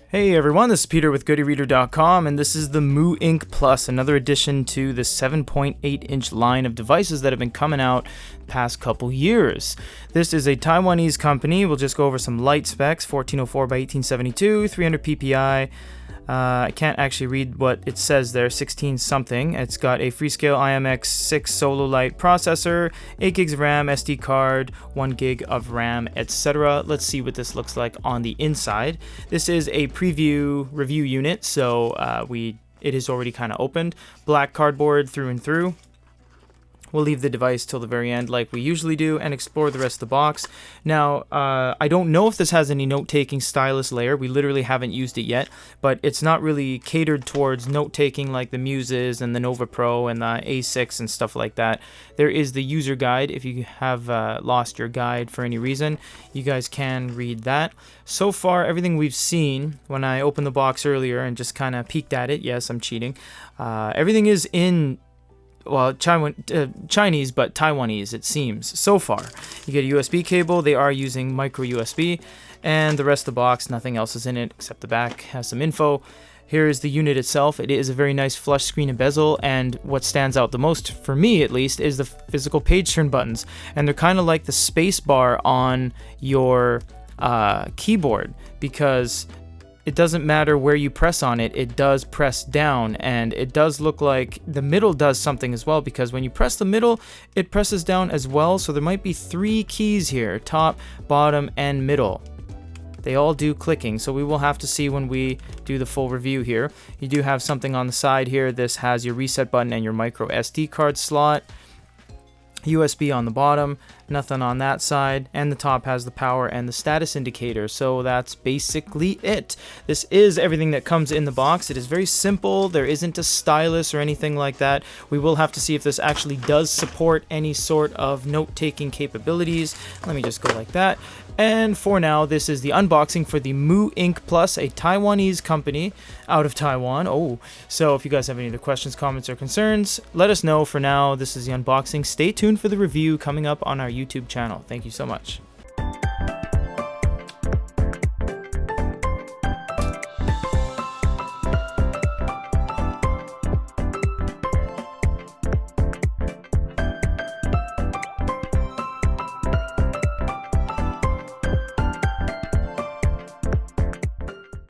Hey everyone, this is Peter with Goodereader.com, and this is the Mooink Plus, another addition to the 7.8-inch line of devices that have been coming out the past couple years. This is a Taiwanese company. We'll just go over some light specs: 1404 by 1872, 300 ppi. I can't actually read what it says there, 16 something. It's got a Freescale IMX6 solo light processor, 8 gigs of RAM, SD card, 1 gig of RAM, etc. Let's see what this looks like on the inside. This is a preview review unit, so it is already kind of opened. Black cardboard through and through. We'll leave the device till the very end like we usually do and explore the rest of the box. Now, I don't know if this has any note-taking stylus layer. We literally haven't used it yet, but it's not really catered towards note-taking like the Muses and the Nova Pro and the A6 and stuff like that. There is the user guide. If you have lost your guide for any reason, you guys can read that. So far, everything we've seen, when I opened the box earlier and just kind of peeked at it, yes, I'm cheating, everything is in... well, Chinese, but Taiwanese, it seems, so far. You get a USB cable. They are using micro USB, and the rest of the box, nothing else is in it except the back has some info. Here is the unit itself. It is a very nice flush screen and bezel, and what stands out the most, for me at least, is the physical page turn buttons, and they're kind of like the space bar on your keyboard, because it doesn't matter where you press on it, it does press down, and it does look like the middle does something as well, because when you press the middle, it presses down as well, so there might be 3 keys here: top, bottom, and middle. They all do clicking, so we will have to see when we do the full review here. You do have something on the side here. This has your reset button and your micro SD card slot. USB on the bottom, nothing on that side, and the top has the power and the status indicator. So that's basically it. This is everything that comes in the box. It is very simple. There isn't a stylus or anything like that. We will have to see if this actually does support any sort of note-taking capabilities. Let me just go like that. And for now, this is the unboxing for the Mooink Plus, a Taiwanese company out of Taiwan. Oh, so if you guys have any other questions, comments, or concerns, let us know. For now, this is the unboxing. Stay tuned for the review coming up on our YouTube channel. Thank you so much.